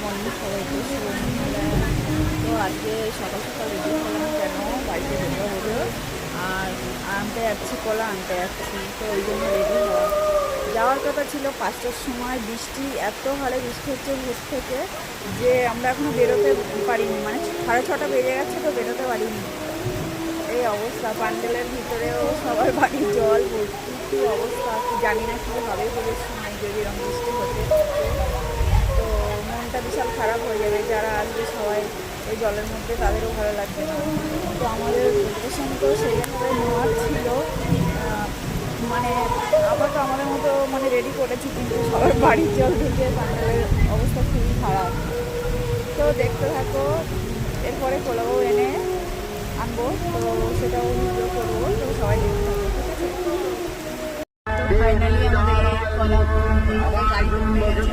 Morning সবাইকে শুভ সন্ধ্যা। তো আজকে সকাল সকাল রেডি হলাম কেন বাড়িতে যেতে হবে, আর আনতে যাচ্ছি, কলা আনতে যাচ্ছি, তো ওই জন্য রেডি হওয়া। যাওয়ার কথা ছিল 5টার সময়, বৃষ্টি এত হারে বৃষ্টি হচ্ছে ভোর থেকে যে আমরা এখনো বেরোতে পারিনি, মানে 6:30 বেজে গেছে তো বেরোতে পারিনি। এই অবস্থা, প্যান্ডেলের ভিতরেও সবার বাড়ির জল ভর্তি, কী অবস্থা জানি না কী হবে পুজোর সময় যদি এরকম বৃষ্টি হতে থাকে। তো মনটা বিশাল খারাপ হয়ে যাবে, যারা আসবে সবাই এই জলের মধ্যে তাদেরও ভালো লাগবে না। তো আমাদের প্রিপারেশন তো সেইভাবে নেওয়া ছিল, মানে আমরা তো আমাদের মতো মানে রেডি করেছি, কিন্তু সবার বাড়ির জল ঢুকে প্যান্ডেলের অবস্থা খুবই খারাপ। তো দেখতে থাকো, এরপরে পোলাও এনে আনবো, তো সেটাও ভিডিও করবো, তো সবাই দেখতে থাকো, ঠিক আছে। তো ফাইনালি আমাদের পোলাও গাড়িতে উঠে গেছে।